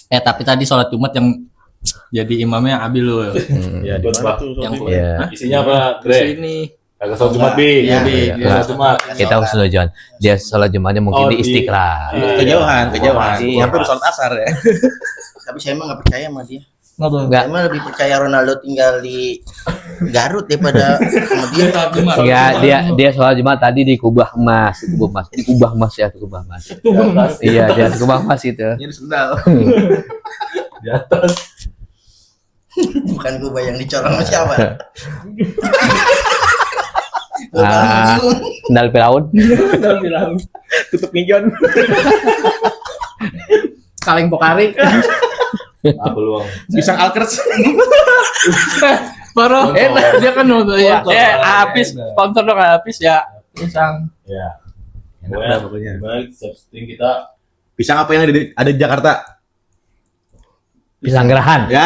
Tapi tadi sholat Jumat yang jadi imamnya Abi lu. Ya di mana tuh? Yang isinya apa? Gre. Sini. Kagak sholat Jumat Bi. Iya, Bi. Sholat Jumat. Kita setujuan. Dia sholat Jumatnya mungkin di Istiqlal. Kejauhan. Hampir sholat asar ya. Tapi saya emang nggak percaya sama dia. Enggak. Saya emang lebih percaya Ronaldo tinggal di Garut daripada sama dia. Enggak, dia sholat Jumat tadi di Kubah Emas. Di Kubah Emas. Iya, dia di Kubah Emas itu. Ini sendal. Di atas. Bukan gue yang dicorong sama siapa. Sendal Firaun. Tutup pijon. Kaleng Pokari. Belum. Pisang Alkers. Baru dia kan nonton ya. Habis sponsor dong habis ya. Pisang. Ya. Enak dah pokoknya. Baik, subscribe kita. Pisang apa yang ada di Jakarta? Pisang Gerahan. Ya.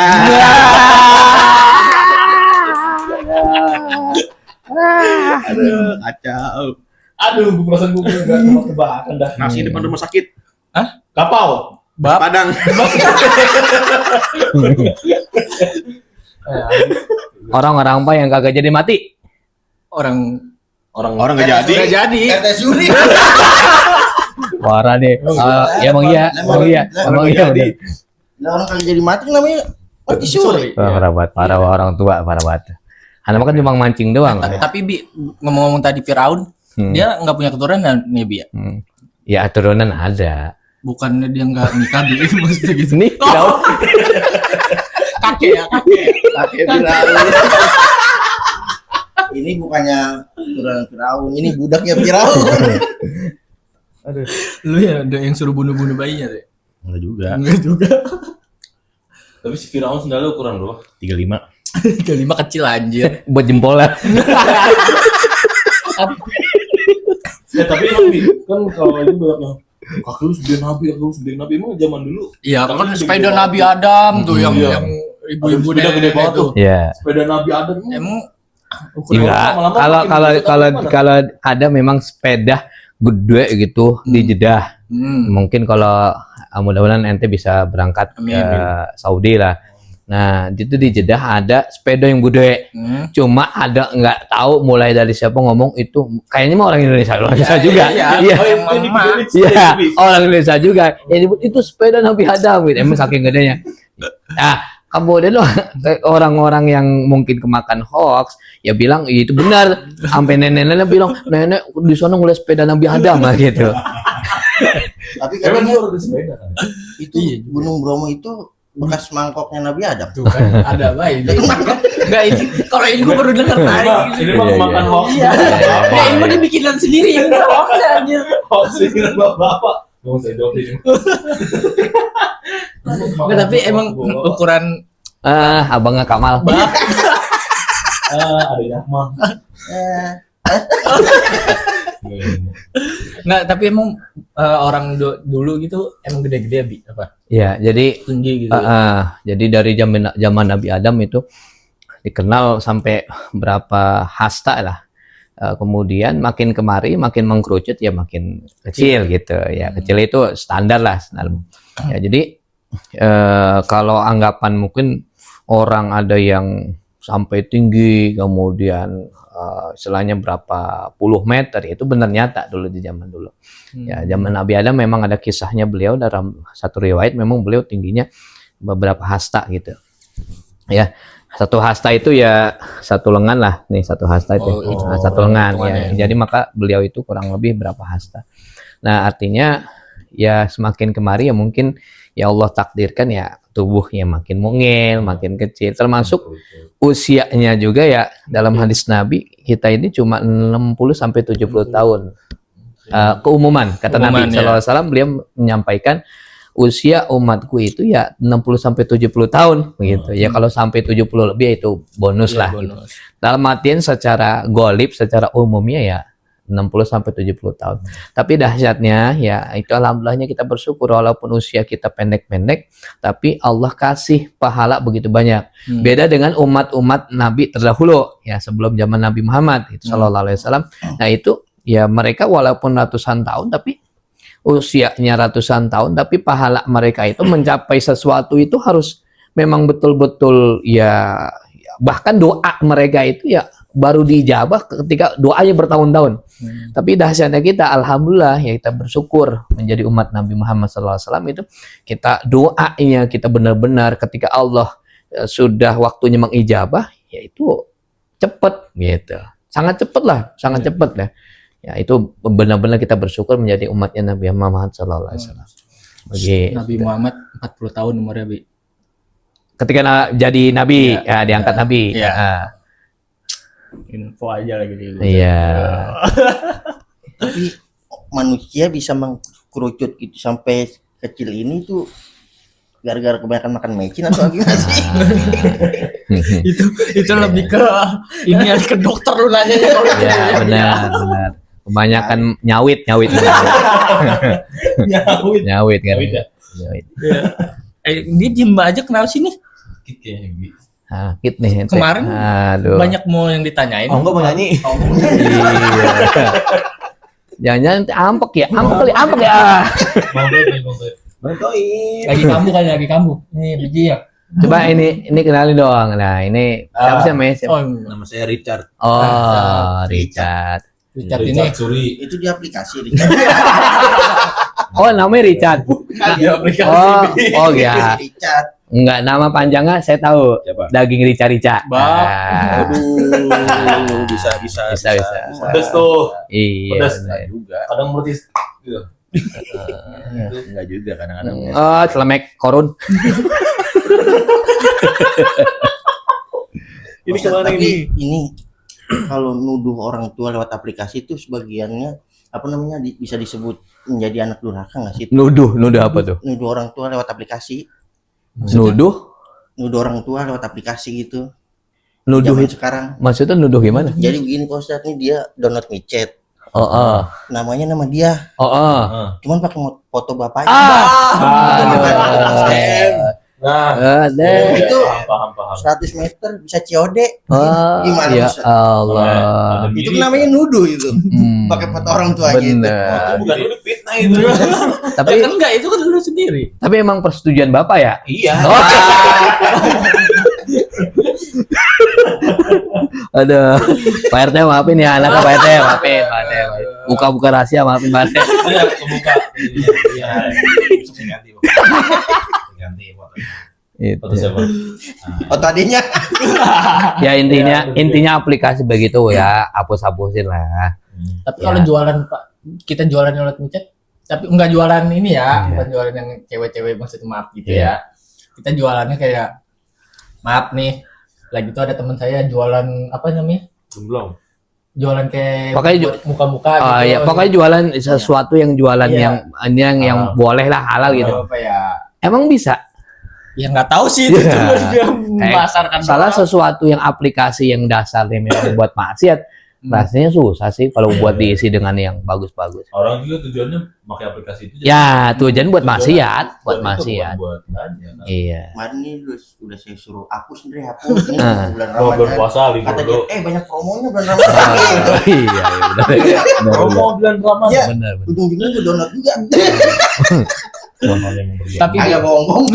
Aduh, kacau. Aduh, perasaan gue enggak tebak-tebakan dah. Nasi depan rumah sakit. Kapau. Padang. Orang-orang apa yang kagak jadi mati? Orang nggak jadi. udah jadi. RT Suri. Parah deh. Emang iya. Nah, orang kali jadi mati namanya mati suri. Parah banget, orang tua, parah banget. Anak kan cuma mancing doang. Tapi Bi, ngomong-ngomong tadi Firaun, dia nggak punya keturunan nih Bi ya? Ya turunan ada. Bukannya dia nggak nikah Bi, maksudnya gitu. Nih, Firaun. Kakek Firaun. Ini bukannya keturunan Firaun, ini budaknya Firaun. Lu ya ada yang suruh bunuh bayinya deh. Enggak juga. Tapi si Firaun sendalnya ukuran berapa? 35. 35 kecil anjir. Buat jempolnya. Tapi emang Bi, kan kalau itu banyak kaki lu segede nabi emang zaman dulu. Iya, kan sepeda Nabi Adam tuh yang ibu-ibu Sepeda gede banget tuh. Iya. Sepeda Nabi Adam Emang Enggak. Kalau ada memang sepeda gede gitu di Jeddah. Mungkin kalau mudah-mudahan ente bisa berangkat ke Saudi lah. Nah, itu di Jeddah ada sepeda yang gede. Cuma ada nggak tahu mulai dari siapa ngomong itu kayaknya mah orang Indonesia juga. Iya. Orang Indonesia juga. Yang disebut itu sepeda Nabi Adam gitu. Emang saking gedenya. Nah, kemudian orang-orang yang mungkin kemakan hoax ya bilang itu benar. Sampai nenek-nenek bilang, "Nenek di sana ngeliat sepeda Nabi Adam" lah gitu. Tapi katanya itu Gunung Bromo itu bekas mangkoknya Nabi Adam. tuh kan ada baik. Enggak ini kalau ini gue baru dengar tadi. Ini mah makan hoax. Ya ini mah dibikinan sendiri yang hoax anjir. Hoax ini bapak. Mau saya doain. Nggak, tapi emang ukuran Abangnya Kamal. Ada Yahma. Nggak, tapi emang orang dulu gitu emang gede-gede Bi apa? Ya, jadi Tinggi gitu. jadi dari zaman Nabi Adam itu dikenal sampai berapa hasta lah. Kemudian makin kemari makin mengkerucut ya makin kecil gitu ya. Kecil itu standar lah. Ya, jadi kalau anggapan mungkin orang ada yang sampai tinggi kemudian istilahnya berapa puluh meter itu benar nyata dulu di zaman dulu. Ya, zaman Nabi Adam memang ada kisahnya beliau dalam satu riwayat memang beliau tingginya beberapa hasta gitu. Ya, satu hasta itu ya satu lengan lah nih satu hasta itu. Satu lengan ya. Jadi maka beliau itu kurang lebih berapa hasta. Nah, artinya ya semakin kemari ya mungkin ya Allah takdirkan ya tubuhnya makin mungil, makin kecil. Termasuk usianya juga ya dalam hadis Nabi kita ini cuma 60 sampai 70 tahun. Keumuman kata Nabi sallallahu alaihi wasallam beliau menyampaikan usia umatku itu ya 60 sampai 70 tahun begitu. Ya kalau sampai 70 lebih itu bonus lah gitu. Dalam artian secara golib secara umumnya ya 60 sampai 70 tahun. Tapi dahsyatnya ya itu alhamdulillahnya kita bersyukur walaupun usia kita pendek-pendek tapi Allah kasih pahala begitu banyak. Beda dengan umat-umat Nabi terdahulu ya sebelum zaman Nabi Muhammad itu sallallahu alaihi wasallam. Nah itu ya mereka walaupun ratusan tahun tapi usianya ratusan tahun, tapi pahala mereka itu mencapai sesuatu itu harus memang betul-betul ya, bahkan doa mereka itu ya baru diijabah ketika doanya bertahun-tahun. Tapi dahsyatnya kita, alhamdulillah ya, kita bersyukur menjadi umat Nabi Muhammad SAW itu, kita doanya kita benar-benar ketika Allah sudah waktunya mengijabah, yaitu cepat gitu, sangat cepat lah, sangat cepat lah. Ya itu benar-benar kita bersyukur menjadi umatnya Nabi Muhammad SAW. Nabi Muhammad 40 tahun umurnya, Bi. Ketika jadi nabi, ya diangkat nabi. Iya. Ah. Info aja lagi nih. Iya. Tapi manusia bisa mengkerucut gitu sampai kecil ini tuh gara-gara kebanyakan makan mecin atau gimana sih? itu lebih ke ini ke dokter lu nanya. Ya benar. Kebanyakan nyawit. Nyawit. Nyawit kan. Nyawit ya? Nyawit. Dia diem aja kenapa sih nih? Kayaknya Bi. Sakit nih. ente. Kemarin Aduh. banyak mau yang ditanyain. Oh, enggak mau nyanyi. Iya. Jangan-jangan ente ampek ya? Ampek ya. Bantuin. Lagi kamu. Ini biji ya. Coba ini kenalin doang. Nah, ini siapa sih namanya? Oh, Nama saya Richard. Oh, Richard. Richard ini. Richard Suri. Itu di aplikasi Oh, namanya Richard. Di aplikasi. Oh ya. Richard. Enggak, nama panjangnya saya tahu. Siapa? Daging rica-rica. Bang. Aduh, bisa. Bisa. Pedes tuh. Iya. Pedas. benar. Juga. Kadang meletis gitu. Enggak juga kadang-kadang. Oh, celemek korun. Ini kemana Tapi ini? ini kalau nuduh orang tua lewat aplikasi itu sebagiannya apa namanya bisa disebut menjadi anak durhaka nggak sih? Nuduh apa tuh? Nuduh orang tua lewat aplikasi, Nuduh orang tua lewat aplikasi gitu. Nuduh Zaman itu. sekarang. Maksudnya nuduh gimana? Jadi begini Pak Ustadz, nih dia download micet, Oh. namanya nama dia, cuman pakai foto bapaknya. Itu Paham. 100 meter bisa COD. Gimana ya Ustadz? Allah. Itu namanya nuduh itu. Pakai foto orang tuanya itu. Bener. Bukan udah fitnah itu. Tapi Kan enggak, itu kan lu sendiri. tapi emang persetujuan Bapak ya? Iya. Oh. Aduh, Pak RT maafin ya, anaknya Pak RT maafin. Buka rahasia maafin Pak RT. Saya kebuka. Iya. Ganti foto. Itu. Foto siapa? Foto adiknya. Ya intinya aplikasi begitu ya, hapus-hapusin lah. Tapi Ya. kalau jualan Pak, kita jualan lewat micet, tapi enggak jualan ini ya, Iya. bukan jualan yang cewek-cewek maksudnya, maaf gitu Iya. ya. Kita jualannya kayak, maaf nih, lagi tuh ada teman saya jualan apa namanya? Belum. Jualan kayak Pokoknya buat muka-muka gitu. Oh ya, pokoknya jualan sesuatu yang jualan Iya. yang boleh lah, halal gitu. Apa ya? Emang bisa? Ya nggak tahu sih itu Iya. cuma dia memasarkan Salah doang. sesuatu yang aplikasi yang dasarnya memang buat maksiat, rasanya susah sih kalau buat diisi dengan yang bagus-bagus. Orang juga tujuannya pakai aplikasi itu. Ya, tujuan buat maksiat, buat itu, maksiat. bukan buat belanja. Iya. Kemarin nih udah saya suruh hapus nih, hapus nih bulan Kalau Ramadan. berpuasa libur Kata dulu. dia, banyak promonya bulan Ramadan. Iya, benar. Promo bulan Ramadan. Ya, Benar. ujung-ujungnya gue download juga. Tapi Agak bohong-bohong.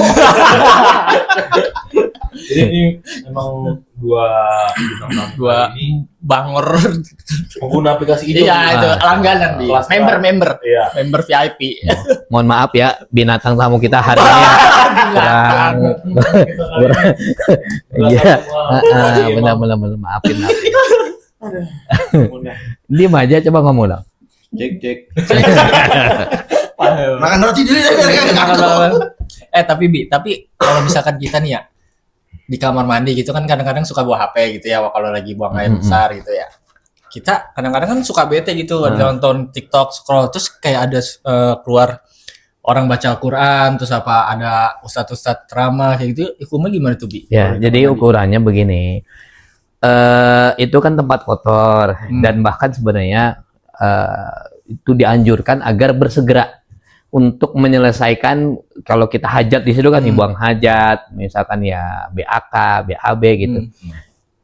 Jadi ini memang dua bintang tamu gua ini bangor. pengguna aplikasi itu. Iya, itu langganan di Kelas member Iya. member VIP. Mohon maaf ya, binatang tamu kita hari ini ya. kurang. Iya. Benar maafin. Diam aja, coba ngomong dong. Cek. Makan roti dulu ya. Tapi kalau misalkan kita nih ya di kamar mandi gitu kan kadang-kadang suka bawa HP gitu ya kalau lagi buang air besar gitu ya. Kita kadang-kadang kan suka bete gitu nonton TikTok, scroll terus kayak ada keluar orang baca Al-Qur'an, terus apa ada ustadz ceramah kayak gitu. Hukumnya gimana tuh, Bi? Ya, jadi ukurannya begini. Itu kan tempat kotor dan bahkan sebenarnya itu dianjurkan agar bersegera untuk menyelesaikan. Kalau kita hajat di situ kan buang hajat, misalkan ya BAK, BAB gitu.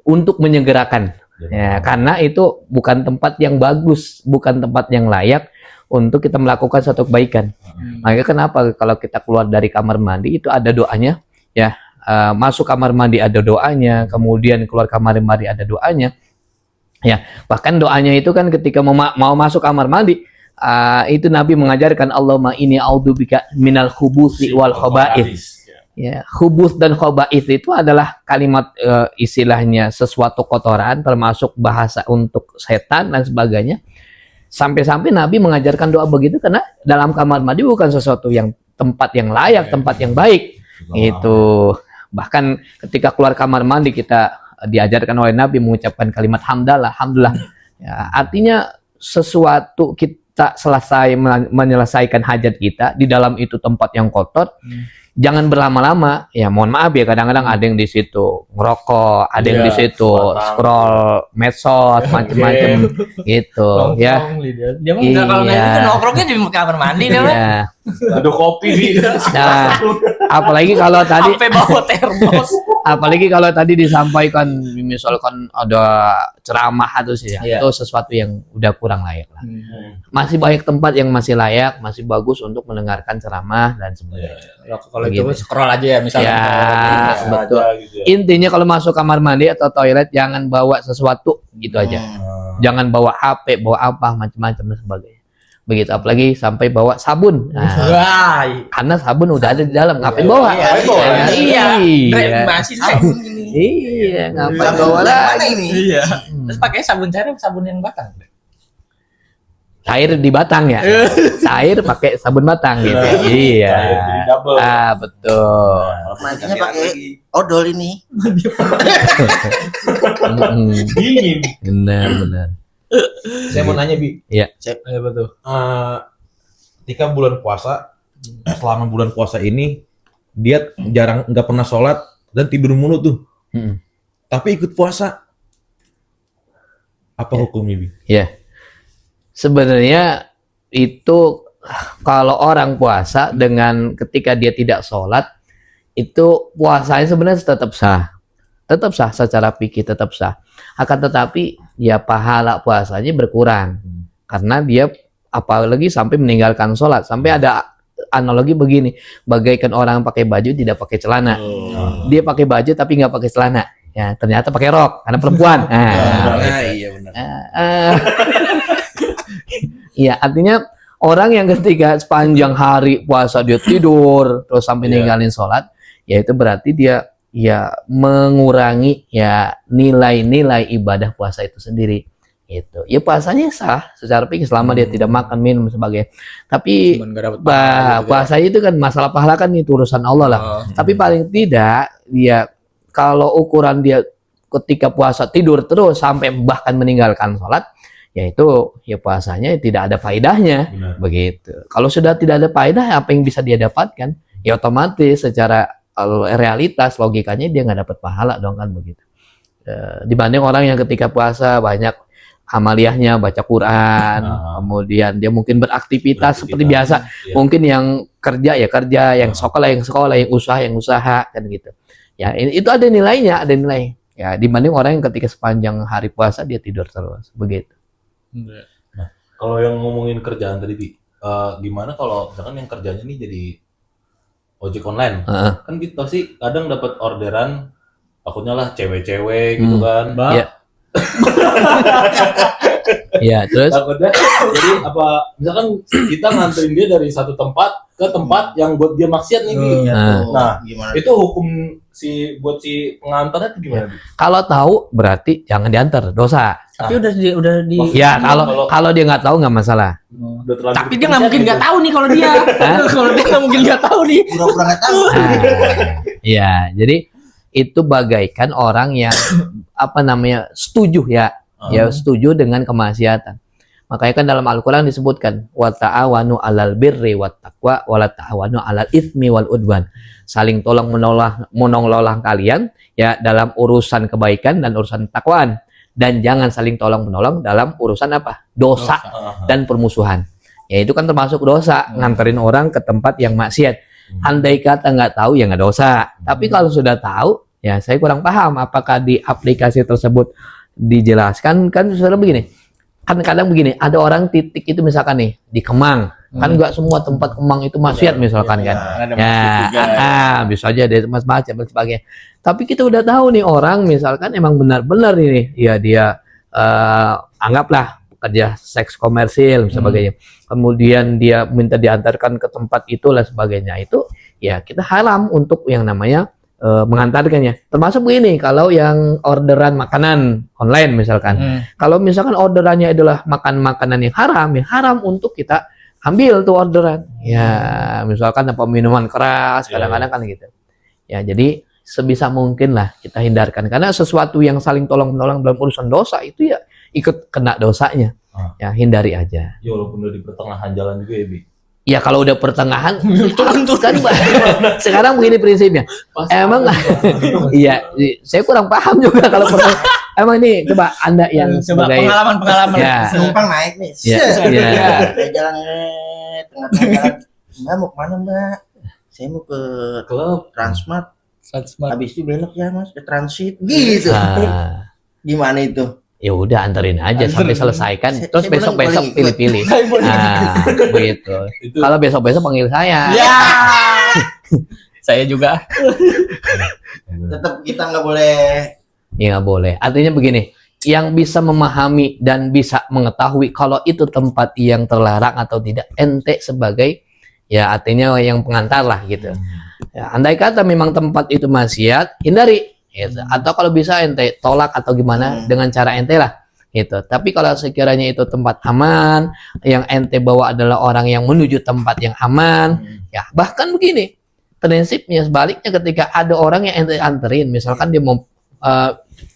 Untuk menyegerakan. Ya, karena itu bukan tempat yang bagus, bukan tempat yang layak untuk kita melakukan suatu kebaikan. Makanya kenapa kalau kita keluar dari kamar mandi itu ada doanya, ya. Masuk kamar mandi ada doanya, kemudian keluar kamar mandi ada doanya. Ya, bahkan doanya itu kan ketika mau masuk kamar mandi, itu Nabi mengajarkan Allahumma inni a'udzubika minal khubuthi wal khaba'ith. Ya, khubus dan khaba'ith itu adalah kalimat istilahnya sesuatu kotoran, termasuk bahasa untuk setan dan sebagainya. Sampai-sampai Nabi mengajarkan doa begitu karena dalam kamar mandi bukan sesuatu yang tempat yang layak, tempat yang baik. Itu. Bahkan ketika keluar kamar mandi kita diajarkan oleh Nabi mengucapkan kalimat hamdalah, alhamdulillah. Ya, artinya sesuatu kita selesai menyelesaikan hajat kita di dalam itu tempat yang kotor, jangan berlama-lama. Ya mohon maaf ya, kadang-kadang ada yang di situ ngerokok, ada yang di situ scroll medsos macam-macam gitu ya. Dia mah enggak, kalau nggak itu nongkrongnya di kamar mandi dia mah. Ya. Ada kopi nih. Nah, apalagi kalau tadi Sampai bawa termos. apalagi kalau tadi disampaikan misalkan ada ceramah atau sih ya, itu sesuatu yang udah kurang layak lah. Masih banyak tempat yang masih layak, masih bagus untuk mendengarkan ceramah dan sebagainya. Kalau itu scroll aja ya misalnya. Ya, betul. Intinya kalau masuk kamar mandi atau toilet jangan bawa sesuatu gitu aja. Jangan bawa HP, bawa apa macam-macam dan sebagainya. Begitu, apalagi sampai bawa sabun. Nah, karena sabun udah ada di dalam, ngapain bawa? Iya. Masih sabun ini. Iya, ngapain bawa lagi? Iya. Terus pakai sabun cair, sabun yang batang. Cair di batang ya. Cair pakai sabun batang gitu. Iya. Betul. Mandinya pakai odol ini. Dingin. Benar. Saya mau nanya, Bi. Iya. Apa tuh? Ketika bulan puasa, selama bulan puasa ini dia nggak pernah sholat dan tidur mulu tuh. Tapi ikut puasa. Apa hukumnya, Bi? Ya. Sebenarnya itu kalau orang puasa dengan ketika dia tidak sholat, itu puasanya sebenarnya tetap sah. Tetap sah secara fikih, tetap sah. Akan tetapi ya pahala puasanya berkurang. Karena dia apalagi sampai meninggalkan sholat. Sampai ada analogi begini, bagaikan orang pakai baju tidak pakai celana. Dia pakai baju tapi nggak pakai celana. Ya, ternyata pakai rok karena perempuan. Iya benar. Iya, artinya orang yang ketika sepanjang hari puasa dia tidur terus sampai ninggalin sholat, ya itu berarti dia ya mengurangi ya nilai-nilai ibadah puasa itu sendiri. Itu ya puasanya sah secara fikih selama dia tidak makan minum sebagainya. Tapi puasa itu kan masalah pahala kan itu urusan Allah lah. Tapi paling tidak dia kalau ukuran dia ketika puasa tidur terus sampai bahkan meninggalkan sholat, yaitu ya puasanya tidak ada faedahnya. Begitu. Kalau sudah tidak ada faedah, apa yang bisa dia dapatkan? Ya otomatis secara realitas logikanya dia nggak dapat pahala dong kan begitu. Dibanding orang yang ketika puasa banyak amaliyahnya baca Quran, kemudian dia mungkin beraktivitas seperti biasa. Mungkin yang kerja ya kerja, yang sekolah, yang usaha kan gitu. Ya itu ada nilainya, ada nilai. Ya dibanding orang yang ketika sepanjang hari puasa dia tidur terus begitu. Nah, kalau yang ngomongin kerjaan tadi, Bi, gimana kalau misalkan yang kerjanya nih jadi ojek online? Kan kita sih kadang dapat orderan, takutnya lah cewek-cewek gitu kan. Iya. Iya, terus Takutnya jadi apa? Misalkan kita nganterin dia dari satu tempat ke tempat yang buat dia maksiat nih, Bi. Nah, Gimana? itu hukum buat si pengantarnya itu gimana, Bi? kalau tahu berarti jangan diantar, dosa. Tapi udah di Ya kalau dia nggak tahu nggak masalah. Udah terlanjur tapi dia nggak mungkin nggak tahu nih kalau dia. Kalau dia nggak mungkin nggak tahu nih. Pura-pura nggak tahu. Ya, jadi itu bagaikan orang yang apa namanya setuju ya, setuju dengan kemaksiatan. Makanya kan dalam Al-Quran disebutkan wa ta'awanu 'alal birri wat taqwa wa la ta'awanu 'alal itsmi wal udwan. Saling tolong menolong kalian ya dalam urusan kebaikan dan urusan takwaan, dan jangan saling tolong menolong dalam urusan apa? Dosa dan permusuhan. Ya itu kan termasuk dosa, nganterin orang ke tempat yang maksiat. Andai kata nggak tahu ya nggak dosa. Tapi kalau sudah tahu, ya saya kurang paham apakah di aplikasi tersebut dijelaskan kan sudah begini. kan kadang begini, ada orang titik itu misalkan nih di Kemang, kan nggak semua tempat Kemang itu maksiat misalkan kan. Ada Ya, masjid juga. bisa aja ada tempat macam dan sebagainya. Tapi kita udah tahu nih orang misalkan emang benar-benar ini, ya dia anggaplah pekerja seks komersil dan sebagainya. Kemudian dia minta diantarkan ke tempat itu dan sebagainya. Itu ya kita haram untuk yang namanya mengantarkannya. Termasuk begini, kalau yang orderan makanan online misalkan. Kalau misalkan orderannya adalah makan makanan yang haram untuk kita ambil tuh orderan. Ya, misalkan apa minuman keras, kadang-kadang kan gitu. Ya, jadi sebisa mungkin lah kita hindarkan, karena sesuatu yang saling tolong-menolong dalam urusan dosa itu ya ikut kena dosanya. Ya, hindari aja. Ya walaupun udah di pertengahan jalan juga ya, Bi. Ya kalau udah pertengahan turun kan sekarang begini prinsipnya. Emang iya, saya kurang paham juga kalau emang ini coba Anda yang Coba sebagai pengalaman Ya. Numpang naik nih. Ya, ya. Kayak jalan tengah-tengah jalan. Mbak mau kemana Mbak? Saya mau ke Klub. Transmart. Transmart. Habis itu belok ya Mas ke Transit. Gitu. Ah, Gimana itu? ya udah anterin aja sampai selesaikan, Saya- terus saya besok-besok boleh ikut. pilih-pilih. Nah, begitu. Itu Kalau besok-besok panggil saya. Ya. Saya juga. Tetap kita nggak boleh. Ya nggak boleh. Artinya begini, yang bisa memahami dan bisa mengetahui kalau itu tempat yang terlarang atau tidak, ente sebagai ya artinya yang pengantar lah gitu. Ya, andai kata memang tempat itu maksiat, hindari. Gitu. Atau kalau bisa ente tolak atau gimana dengan cara ente lah. Gitu. Tapi kalau sekiranya itu tempat aman, yang ente bawa adalah orang yang menuju tempat yang aman, ya bahkan begini, prinsipnya sebaliknya ketika ada orang yang ente anterin, misalkan dia mau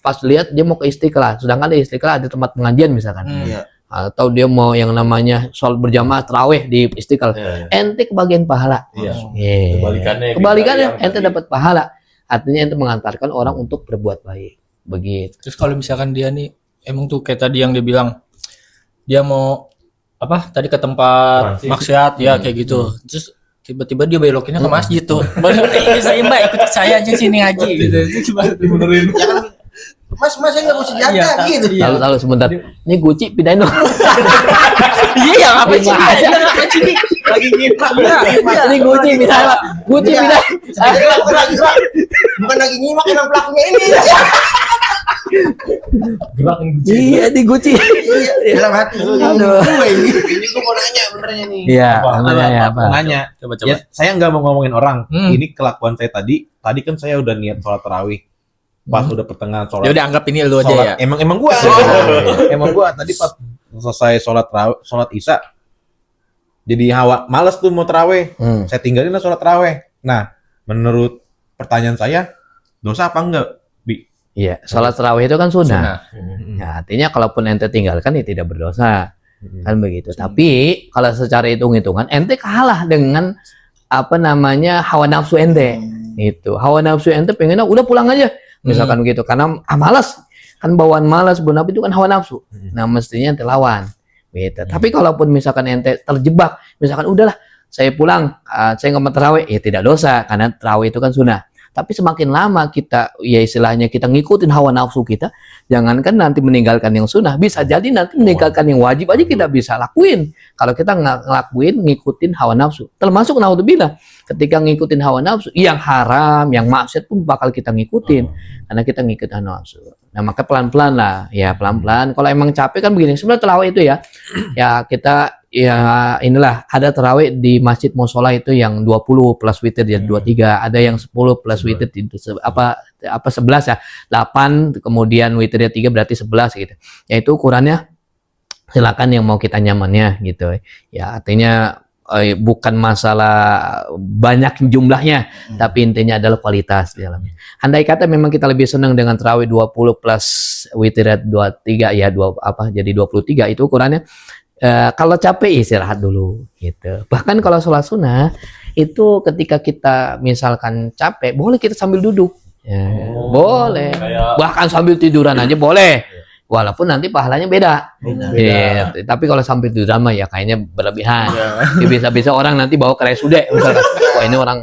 pas lihat dia mau ke Istiqlal, sedangkan di Istiqlal ada tempat pengajian misalkan, Iya. atau dia mau yang namanya sholat berjamaah tarawih di Istiqlal, ya. ente kebagian pahala. Iya. Yeah. Kebalikannya. Kebalikannya, Yang ente tadi. dapat pahala. Artinya ente mengantarkan orang untuk berbuat baik. Begitu. Terus kalau misalkan dia nih emang tuh kayak tadi yang dia bilang dia mau apa tadi ke tempat Transit. maksiat ya kayak gitu. Terus tiba-tiba dia belokinnya ke masjid tuh. Saya Mbak ikut saya aja sini ngaji gitu. Itu gimana tuh? Benerin. Jangan Mas saya nggak mau senjata Iya, gitu. iya. Lalu sebentar. Ini Gucci pindahin dong. Iya ya ngapain sih? Gimana? Iya ngapain sih? Lagi ngimak. Ini Gucci pindahin. Pak. Gucci Iya. pindahin. Sebenarnya bukan lagi nyimak emang pelakunya ini. Iya, ini Gucci. Iya, dalam hati lu Aduh. gue ini. Ini gue mau nanya benernya nih. Iya, Apa? namanya ya apa? Nanya. Coba Ya, saya nggak mau ngomongin orang. Hmm. Ini kelakuan saya tadi. Tadi kan saya udah niat sholat tarawih. Pas udah pertengahan sholat. Ya udah anggap ini lu aja sholat, ya. emang gua. Emang gua tadi pas selesai sholat Isya. Jadi males tuh mau tarawih. Hmm. Saya tinggalin lah sholat tarawih. Nah, menurut pertanyaan saya, dosa apa enggak? Bi? Iya, sholat tarawih itu kan sunnah. Sunnah. Ya, artinya kalaupun ente tinggalkan ya tidak berdosa. Kan begitu. Tapi kalau secara hitung-hitungan ente kalah dengan apa namanya hawa nafsu ente. Itu. Hawa nafsu ente pengennya udah pulang aja. Misalkan gitu. Karena malas. Kan bawaan malas benar itu kan hawa nafsu. Nah, mestinya ente lawan. Gitu. Tapi kalaupun misalkan ente terjebak, misalkan udahlah saya pulang, saya nggak mau tarawih, ya tidak dosa karena tarawih itu kan sunnah. Tapi semakin lama kita, ya istilahnya kita ngikutin hawa nafsu kita, jangankan nanti meninggalkan yang sunnah, bisa jadi nanti meninggalkan yang wajib aja kita bisa lakuin. Kalau kita nggak ngelakuin, ngikutin hawa nafsu. Termasuk naudzubillah, ketika ngikutin hawa nafsu, yang haram, yang maksiat pun bakal kita ngikutin. Karena kita ngikutin hawa nafsu. Nah, maka pelan-pelan lah, ya pelan-pelan. Kalau emang capek kan begini, sebenarnya tarawih itu ya, ya kita ya inilah ada tarawih di masjid musola itu yang 20 plus witir jadi 23, ada yang 10 plus witir itu apa 11 ya, 8 kemudian witirnya 3 berarti 11 gitu. Yaitu ukurannya silakan yang mau kita nyamannya gitu. Ya artinya bukan masalah banyak jumlahnya, tapi intinya adalah kualitas di dalamnya. Andai kata memang kita lebih senang dengan tarawih 20 plus witir 23 ya jadi 23 itu ukurannya. Kalau capek istirahat dulu gitu. Bahkan kalau sholat sunnah itu ketika kita misalkan capek boleh kita sambil duduk ya, boleh, Kayak bahkan sambil tiduran aja boleh, walaupun nanti pahalanya beda. Iya, tapi kalau sambil tiduran mah ya kayaknya berlebihan. Ya, bisa-bisa orang nanti bawa ke RSUD misalkan, wah ini orang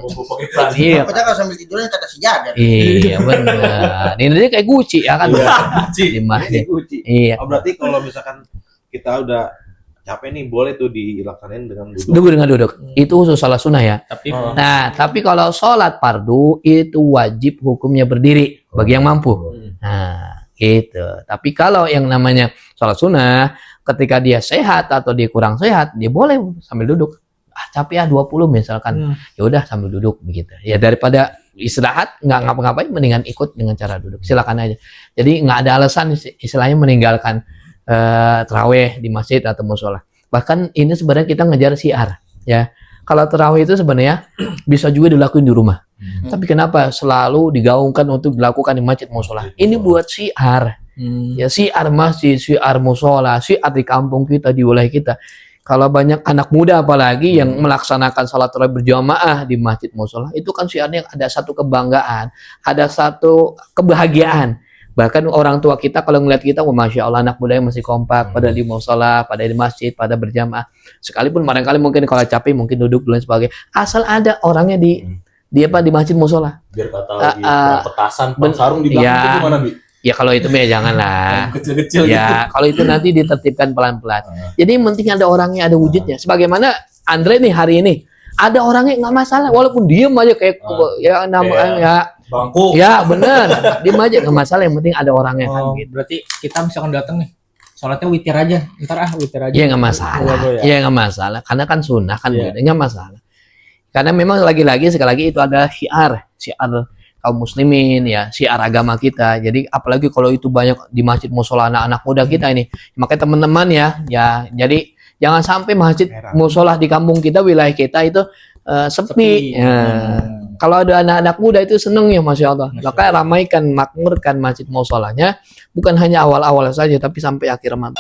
iya, Pokoknya kalau sambil tiduran kata sejadah. iya benar, ini dia kayak Gucci ya kan, di masjid. Iya. Oh, berarti kalau misalkan kita udah capek nih, boleh tuh dilaksanain dengan duduk. Duduk dengan duduk. Itu khusus sholat sunnah ya. Tapi Nah, tapi kalau sholat fardu itu wajib hukumnya berdiri bagi yang mampu. Nah, gitu. Tapi kalau yang namanya sholat sunnah, ketika dia sehat atau dia kurang sehat, dia boleh sambil duduk. Capek ya 20 misalkan. Ya udah sambil duduk begitu. Ya daripada istirahat nggak ngapa-ngapain, mendingan ikut dengan cara duduk. Silakan aja. Jadi nggak ada alasan istilahnya meninggalkan terawih di masjid atau musola. Bahkan ini sebenarnya kita ngejar syiar ya. Kalau terawih itu sebenarnya bisa juga dilakuin di rumah. Tapi kenapa selalu digaungkan untuk dilakukan di masjid musola? Ini buat syiar. Ya, syiar masjid, syiar musola, syiar di kampung kita, di wilayah kita. Kalau banyak anak muda apalagi yang melaksanakan salat tarawih berjamaah di masjid musola, itu kan syiarnya ada satu kebanggaan, ada satu kebahagiaan. Bahkan orang tua kita kalau ngeliat kita, wah, Masya Allah anak muda yang masih kompak, pada di musola, pada di masjid, pada berjamaah. Sekalipun barangkali mungkin kalau capek mungkin duduk dulu dan sebagainya. Asal ada orangnya di masjid musola. Biar kata lagi petasan, sarung di belakang ya. itu gimana, Bi? Ya kalau itu ya janganlah. Kecil-kecil gitu. Ya kalau itu nanti ditertibkan pelan-pelan. Jadi yang penting ada orangnya, ada wujudnya. Sebagaimana Andre nih hari ini, ada orangnya nggak masalah, walaupun diem aja kayak ya namanya ya. Bangku. Ya bener, diem aja nggak masalah, yang penting ada orangnya kan oh, gitu. berarti kita misalkan datang nih, sholatnya witir aja, ntar witir aja. Ya nggak masalah, ya nggak masalah, karena kan sunnah kan, nggak masalah. Karena memang lagi-lagi sekali lagi itu ada syiar kaum muslimin ya, syiar agama kita. Jadi apalagi kalau itu banyak di masjid musola anak-anak muda kita ini, makanya teman-teman ya, jadi jangan sampai masjid musola di kampung kita, wilayah kita itu sepi. Ya. Kalau ada anak-anak muda itu seneng ya, Masya Allah. Maka ramaikan, makmurkan masjid musolanya, bukan hanya awal-awal saja, tapi sampai akhir ramadan.